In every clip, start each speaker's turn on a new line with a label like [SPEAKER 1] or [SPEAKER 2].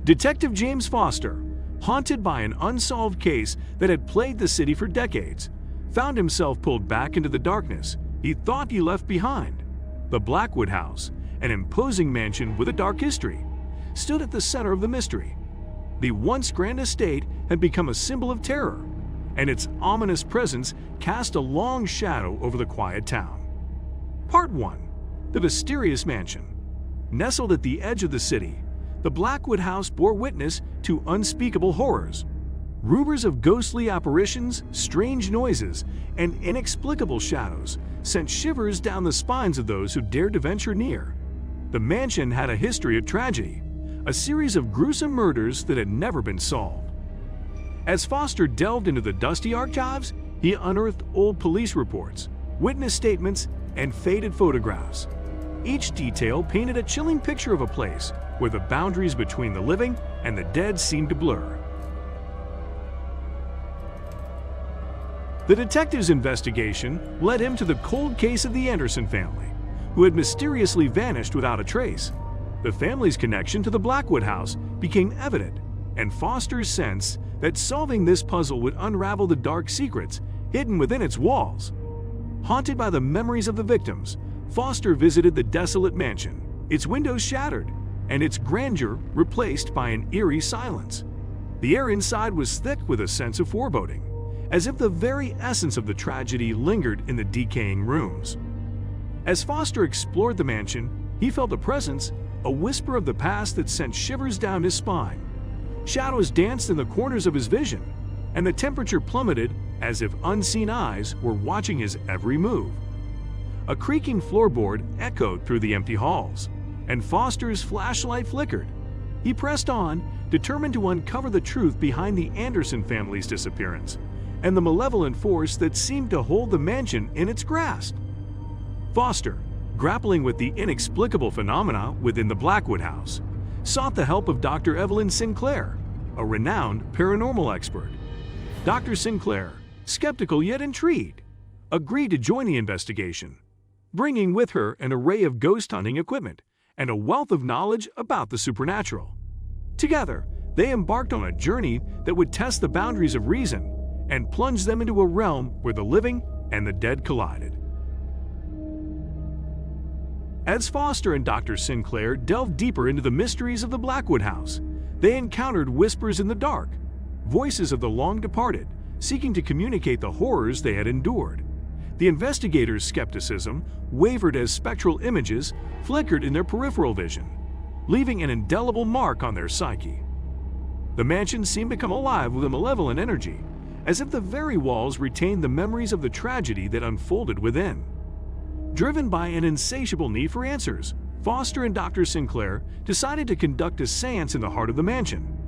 [SPEAKER 1] Detective James Foster, haunted by an unsolved case that had plagued the city for decades, found himself pulled back into the darkness he thought he left behind. The Blackwood House, an imposing mansion with a dark history, stood at the center of the mystery. The once grand estate had become a symbol of terror, and its ominous presence cast a long shadow over the quiet town. Part 1. The Mysterious Mansion. Nestled at the edge of the city, the Blackwood House bore witness to unspeakable horrors. Rumors of ghostly apparitions, strange noises, and inexplicable shadows sent shivers down the spines of those who dared to venture near. The mansion had a history of tragedy, a series of gruesome murders that had never been solved. As Foster delved into the dusty archives, he unearthed old police reports, witness statements, and faded photographs. Each detail painted a chilling picture of a place where the boundaries between the living and the dead seemed to blur. The detective's investigation led him to the cold case of the Anderson family, who had mysteriously vanished without a trace. The family's connection to the Blackwood House became evident, and Foster's sense that solving this puzzle would unravel the dark secrets hidden within its walls. Haunted by the memories of the victims, Foster visited the desolate mansion, its windows shattered, and its grandeur replaced by an eerie silence. The air inside was thick with a sense of foreboding, as if the very essence of the tragedy lingered in the decaying rooms. As Foster explored the mansion, he felt a presence, a whisper of the past that sent shivers down his spine. Shadows danced in the corners of his vision, and the temperature plummeted as if unseen eyes were watching his every move. A creaking floorboard echoed through the empty halls, and Foster's flashlight flickered. He pressed on, determined to uncover the truth behind the Anderson family's disappearance and the malevolent force that seemed to hold the mansion in its grasp. Foster, grappling with the inexplicable phenomena within the Blackwood House, sought the help of Dr. Evelyn Sinclair, a renowned paranormal expert. Dr. Sinclair, skeptical yet intrigued, agreed to join the investigation, bringing with her an array of ghost hunting equipment and a wealth of knowledge about the supernatural. Together, they embarked on a journey that would test the boundaries of reason and plunge them into a realm where the living and the dead collided. As Foster and Dr. Sinclair delved deeper into the mysteries of the Blackwood House, they encountered whispers in the dark, voices of the long departed, seeking to communicate the horrors they had endured. The investigators' skepticism wavered as spectral images flickered in their peripheral vision, leaving an indelible mark on their psyche. The mansion seemed to come alive with a malevolent energy, as if the very walls retained the memories of the tragedy that unfolded within. Driven by an insatiable need for answers, Foster and Dr. Sinclair decided to conduct a seance in the heart of the mansion.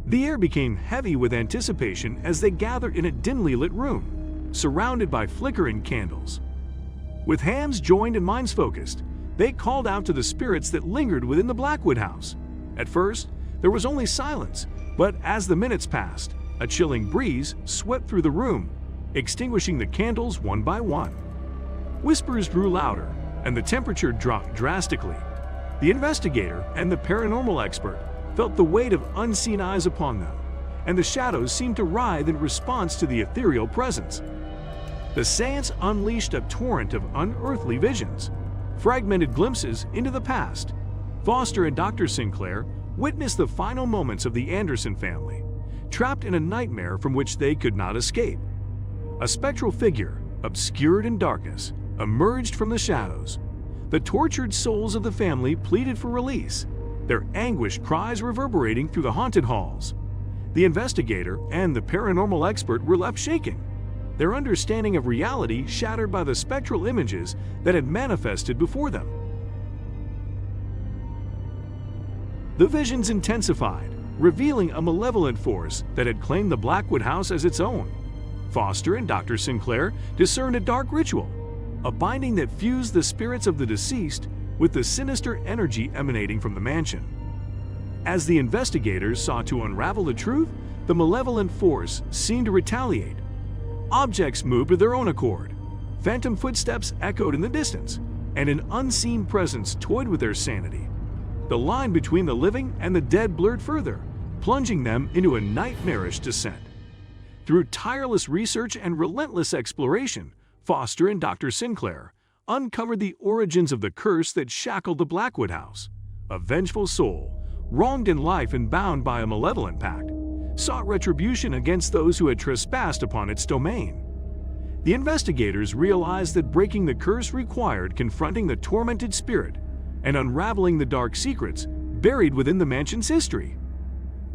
[SPEAKER 1] The air became heavy with anticipation as they gathered in a dimly lit room, surrounded by flickering candles. With hands joined and minds focused, they called out to the spirits that lingered within the Blackwood House. At first, there was only silence, but as the minutes passed, a chilling breeze swept through the room, extinguishing the candles one by one. Whispers grew louder, and the temperature dropped drastically. The investigator and the paranormal expert felt the weight of unseen eyes upon them, and the shadows seemed to writhe in response to the ethereal presence. The seance unleashed a torrent of unearthly visions, fragmented glimpses into the past. Foster and Dr. Sinclair witnessed the final moments of the Anderson family, trapped in a nightmare from which they could not escape. A spectral figure, obscured in darkness, emerged from the shadows. The tortured souls of the family pleaded for release, their anguished cries reverberating through the haunted halls. The investigator and the paranormal expert were left shaken, their understanding of reality shattered by the spectral images that had manifested before them. The visions intensified, revealing a malevolent force that had claimed the Blackwood House as its own. Foster and Dr. Sinclair discerned a dark ritual, a binding that fused the spirits of the deceased with the sinister energy emanating from the mansion. As the investigators sought to unravel the truth, the malevolent force seemed to retaliate. Objects moved of their own accord. Phantom footsteps echoed in the distance, and an unseen presence toyed with their sanity. the line between the living and the dead blurred further, plunging them into a nightmarish descent. Through tireless research and relentless exploration, Foster and Dr. Sinclair uncovered the origins of the curse that shackled the Blackwood house. A vengeful soul, wronged in life and bound by a malevolent pact, sought retribution against those who had trespassed upon its domain. The investigators realized that breaking the curse required confronting the tormented spirit and unraveling the dark secrets buried within the mansion's history.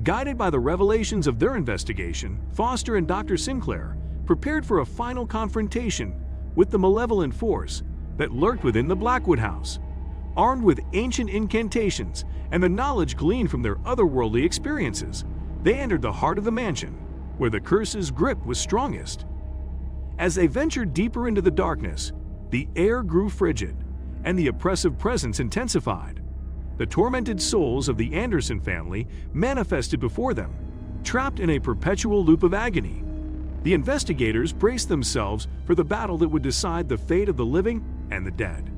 [SPEAKER 1] Guided by the revelations of their investigation, Foster and Dr. Sinclair prepared for a final confrontation with the malevolent force that lurked within the Blackwood house. Armed with ancient incantations and the knowledge gleaned from their otherworldly experiences, they entered the heart of the mansion, where the curse's grip was strongest. As they ventured deeper into the darkness, the air grew frigid, and the oppressive presence intensified. The tormented souls of the Anderson family manifested before them, trapped in a perpetual loop of agony. The investigators braced themselves for the battle that would decide the fate of the living and the dead.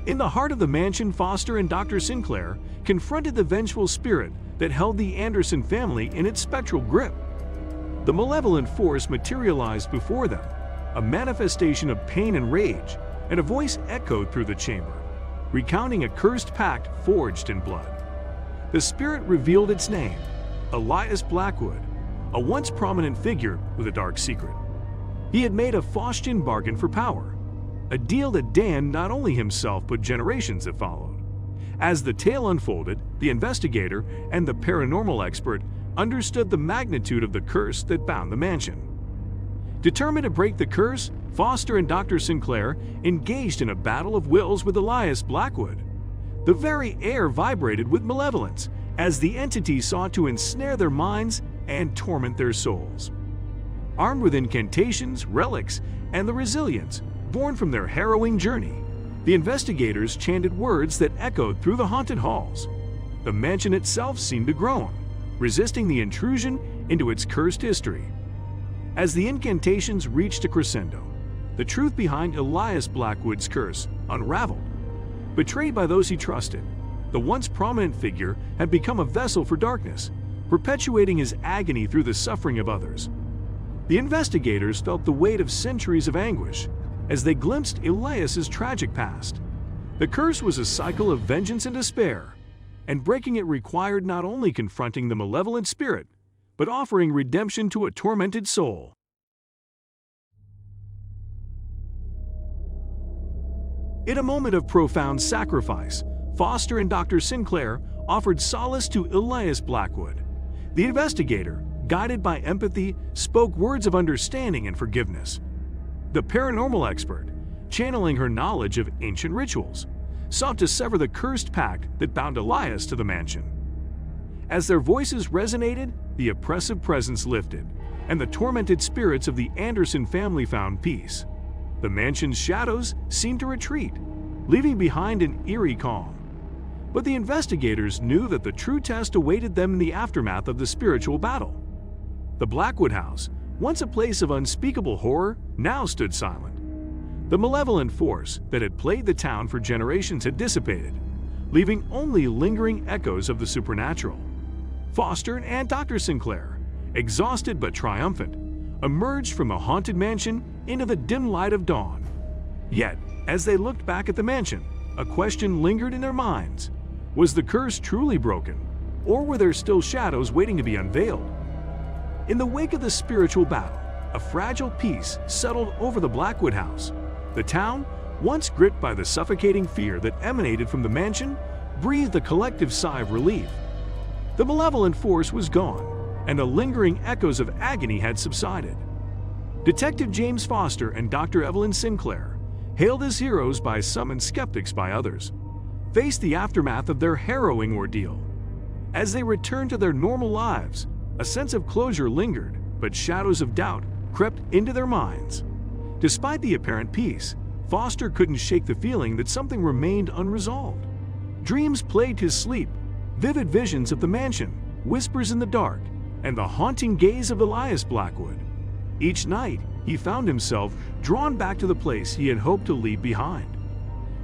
[SPEAKER 1] In the heart of the mansion, Foster and Dr. Sinclair confronted the vengeful spirit that held the Anderson family in its spectral grip. The malevolent force materialized before them, a manifestation of pain and rage, and a voice echoed through the chamber, recounting a cursed pact forged in blood. The spirit revealed its name, Elias Blackwood, a once prominent figure with a dark secret. He had made a Faustian bargain for power, a deal that damned not only himself but generations that followed. As the tale unfolded, the investigator and the paranormal expert understood the magnitude of the curse that bound the mansion. Determined to break the curse, Foster and Dr. Sinclair engaged in a battle of wills with Elias Blackwood. The very air vibrated with malevolence as the entity sought to ensnare their minds and torment their souls. Armed with incantations, relics, and the resilience born from their harrowing journey, the investigators chanted words that echoed through the haunted halls. The mansion itself seemed to groan, resisting the intrusion into its cursed history. As the incantations reached a crescendo, the truth behind Elias Blackwood's curse unraveled. Betrayed by those he trusted, the once prominent figure had become a vessel for darkness, perpetuating his agony through the suffering of others. The investigators felt the weight of centuries of anguish as they glimpsed Elias's tragic past. The curse was a cycle of vengeance and despair, and breaking it required not only confronting the malevolent spirit, but offering redemption to a tormented soul. In a moment of profound sacrifice, Foster and Dr. Sinclair offered solace to Elias Blackwood. The investigator, guided by empathy, spoke words of understanding and forgiveness. The paranormal expert, channeling her knowledge of ancient rituals, sought to sever the cursed pact that bound Elias to the mansion. As their voices resonated, the oppressive presence lifted, and the tormented spirits of the Anderson family found peace. The mansion's shadows seemed to retreat, leaving behind an eerie calm. But the investigators knew that the true test awaited them in the aftermath of the spiritual battle. The Blackwood house, once a place of unspeakable horror, now stood silent. The malevolent force that had plagued the town for generations had dissipated, leaving only lingering echoes of the supernatural. Foster and Dr. Sinclair, exhausted but triumphant, emerged from the haunted mansion into the dim light of dawn. Yet, as they looked back at the mansion, a question lingered in their minds. Was the curse truly broken, or were there still shadows waiting to be unveiled? In the wake of the spiritual battle, a fragile peace settled over the Blackwood house. The town, once gripped by the suffocating fear that emanated from the mansion, breathed a collective sigh of relief. The malevolent force was gone, and the lingering echoes of agony had subsided. Detective James Foster and Dr. Evelyn Sinclair, hailed as heroes by some and skeptics by others, faced the aftermath of their harrowing ordeal. As they returned to their normal lives, a sense of closure lingered, but shadows of doubt crept into their minds. Despite the apparent peace, Foster couldn't shake the feeling that something remained unresolved. Dreams plagued his sleep, vivid visions of the mansion, whispers in the dark, and the haunting gaze of Elias Blackwood. Each night, he found himself drawn back to the place he had hoped to leave behind.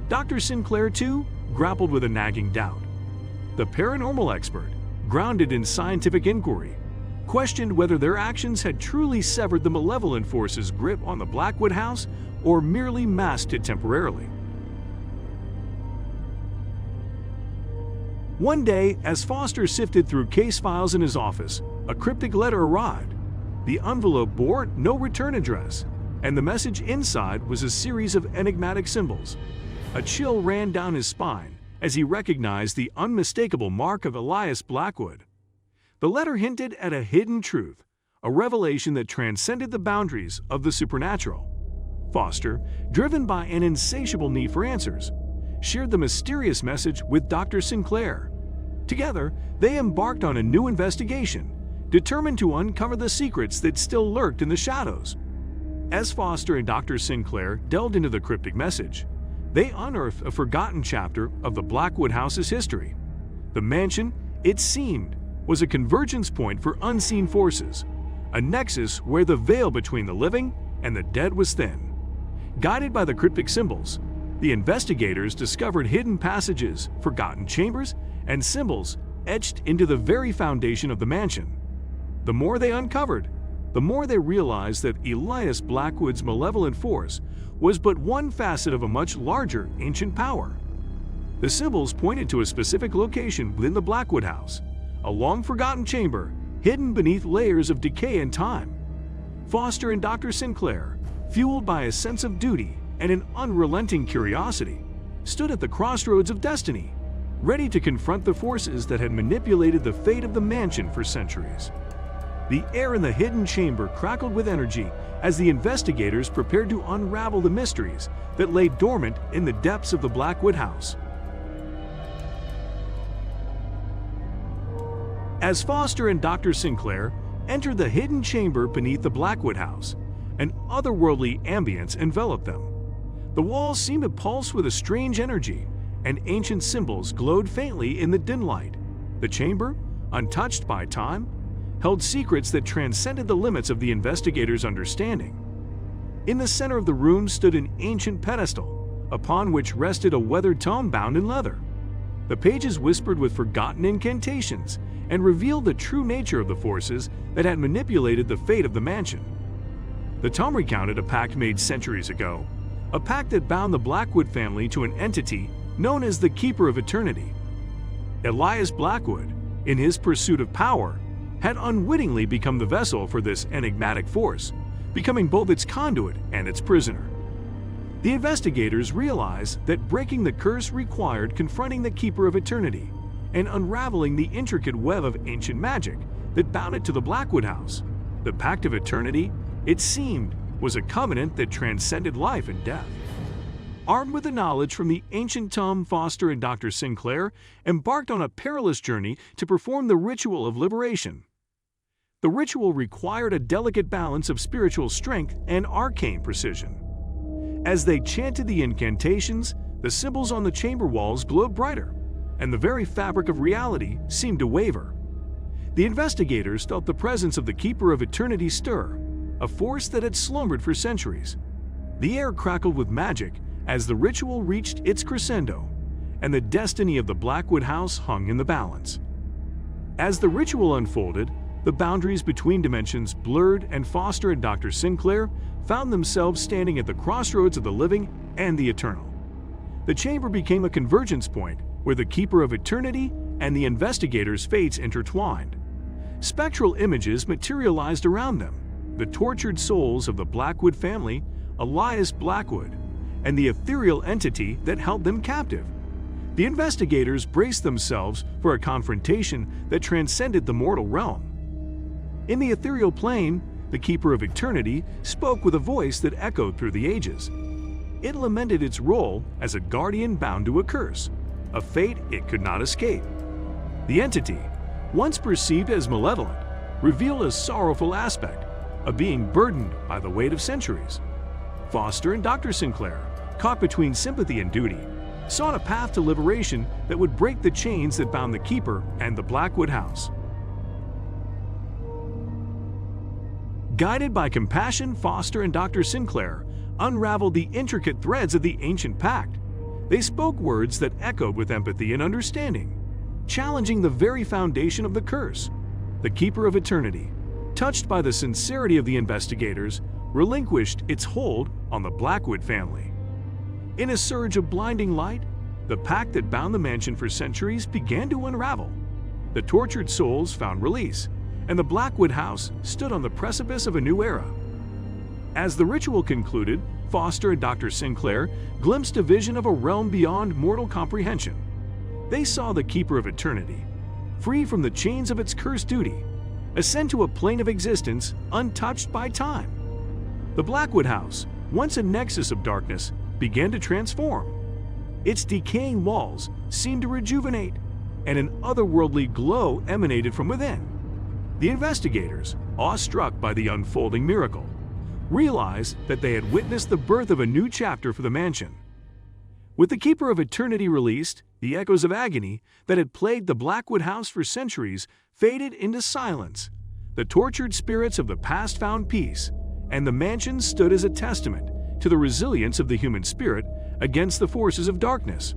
[SPEAKER 1] Dr. Sinclair, too, grappled with a nagging doubt. The paranormal expert, grounded in scientific inquiry, questioned whether their actions had truly severed the malevolent force's grip on the Blackwood house or merely masked it temporarily. One day, as Foster sifted through case files in his office, a cryptic letter arrived. The envelope bore no return address, and the message inside was a series of enigmatic symbols. A chill ran down his spine as he recognized the unmistakable mark of Elias Blackwood. The letter hinted at a hidden truth, a revelation that transcended the boundaries of the supernatural. Foster, driven by an insatiable need for answers, shared the mysterious message with Dr. Sinclair. Together, they embarked on a new investigation, determined to uncover the secrets that still lurked in the shadows. As Foster and Dr. Sinclair delved into the cryptic message, they unearthed a forgotten chapter of the Blackwood house's history. The mansion, it seemed, was a convergence point for unseen forces, a nexus where the veil between the living and the dead was thin. Guided by the cryptic symbols, the investigators discovered hidden passages, forgotten chambers, and symbols etched into the very foundation of the mansion. The more they uncovered, the more they realized that Elias Blackwood's malevolent force was but one facet of a much larger ancient power. The symbols pointed to a specific location within the Blackwood house, a long-forgotten chamber hidden beneath layers of decay and time. Foster and Dr. Sinclair, fueled by a sense of duty and an unrelenting curiosity, stood at the crossroads of destiny, ready to confront the forces that had manipulated the fate of the mansion for centuries. The air in the hidden chamber crackled with energy as the investigators prepared to unravel the mysteries that lay dormant in the depths of the Blackwood house. As Foster and Dr. Sinclair entered the hidden chamber beneath the Blackwood house, an otherworldly ambience enveloped them. The walls seemed to pulse with a strange energy, and ancient symbols glowed faintly in the dim light. The chamber, untouched by time, held secrets that transcended the limits of the investigators' understanding. In the center of the room stood an ancient pedestal, upon which rested a weathered tome bound in leather. The pages whispered with forgotten incantations and revealed the true nature of the forces that had manipulated the fate of the mansion. The tome recounted a pact made centuries ago, a pact that bound the Blackwood family to an entity known as the Keeper of Eternity. Elias Blackwood, in his pursuit of power, had unwittingly become the vessel for this enigmatic force, becoming both its conduit and its prisoner. The investigators realized that breaking the curse required confronting the Keeper of Eternity and unraveling the intricate web of ancient magic that bound it to the Blackwood house. The Pact of Eternity, it seemed, was a covenant that transcended life and death. Armed with the knowledge from the ancient tome, Foster and Dr. Sinclair embarked on a perilous journey to perform the ritual of liberation. The ritual required a delicate balance of spiritual strength and arcane precision. As they chanted the incantations, the symbols on the chamber walls glowed brighter, and the very fabric of reality seemed to waver. The investigators felt the presence of the Keeper of Eternity stir, a force that had slumbered for centuries. The air crackled with magic as the ritual reached its crescendo, and the destiny of the Blackwood house hung in the balance. As the ritual unfolded, the boundaries between dimensions blurred, and Foster and Dr. Sinclair found themselves standing at the crossroads of the living and the eternal. The chamber became a convergence point where the Keeper of Eternity and the investigators' fates intertwined. Spectral images materialized around them, the tortured souls of the Blackwood family, Elias Blackwood, and the ethereal entity that held them captive. The investigators braced themselves for a confrontation that transcended the mortal realm. In the ethereal plane, the Keeper of Eternity spoke with a voice that echoed through the ages. It lamented its role as a guardian bound to a curse, a fate it could not escape. The entity, once perceived as malevolent, revealed a sorrowful aspect, a being burdened by the weight of centuries. Foster and Dr. Sinclair, caught between sympathy and duty, sought a path to liberation that would break the chains that bound the Keeper and the Blackwood house. Guided by compassion, Foster and Dr. Sinclair unraveled the intricate threads of the ancient pact. They spoke words that echoed with empathy and understanding, challenging the very foundation of the curse. The Keeper of Eternity, touched by the sincerity of the investigators, relinquished its hold on the Blackwood family. In a surge of blinding light, the pact that bound the mansion for centuries began to unravel. The tortured souls found release, and the Blackwood house stood on the precipice of a new era. As the ritual concluded, Foster and Dr. Sinclair glimpsed a vision of a realm beyond mortal comprehension. They saw the Keeper of Eternity, free from the chains of its cursed duty, ascend to a plane of existence untouched by time. The Blackwood house, once a nexus of darkness, began to transform. Its decaying walls seemed to rejuvenate, and an otherworldly glow emanated from within. The investigators, awestruck by the unfolding miracle, realized that they had witnessed the birth of a new chapter for the mansion. With the Keeper of Eternity released, the echoes of agony that had plagued the Blackwood house for centuries faded into silence. The tortured spirits of the past found peace, and the mansion stood as a testament to the resilience of the human spirit against the forces of darkness.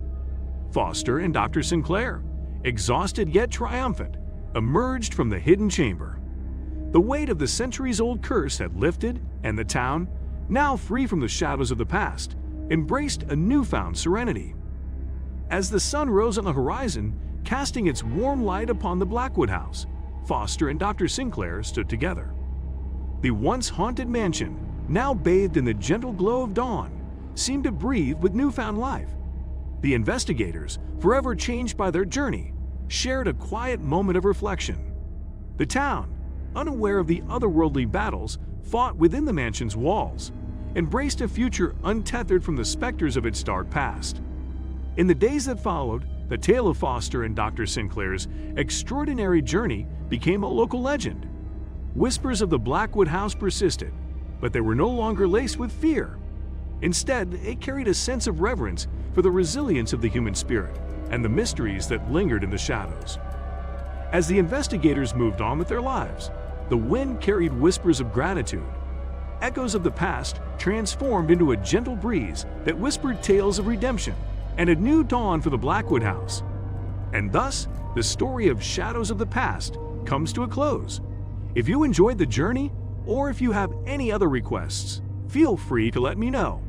[SPEAKER 1] Foster and Dr. Sinclair, exhausted yet triumphant, emerged from the hidden chamber. The weight of the centuries-old curse had lifted, and the town, now free from the shadows of the past, embraced a newfound serenity. As the sun rose on the horizon, casting its warm light upon the Blackwood house, Foster and Dr. Sinclair stood together. The once haunted mansion, now bathed in the gentle glow of dawn, seemed to breathe with newfound life. The investigators, forever changed by their journey, shared a quiet moment of reflection. The town, unaware of the otherworldly battles fought within the mansion's walls, embraced a future untethered from the specters of its dark past. In the days that followed, the tale of Foster and Dr. Sinclair's extraordinary journey became a local legend. Whispers of the Blackwood house persisted, but they were no longer laced with fear. Instead, it carried a sense of reverence for the resilience of the human spirit and the mysteries that lingered in the shadows. As the investigators moved on with their lives, the wind carried whispers of gratitude. Echoes of the past transformed into a gentle breeze that whispered tales of redemption and a new dawn for the Blackwood house. And thus, the story of Shadows of the Past comes to a close. If you enjoyed the journey, or if you have any other requests, feel free to let me know.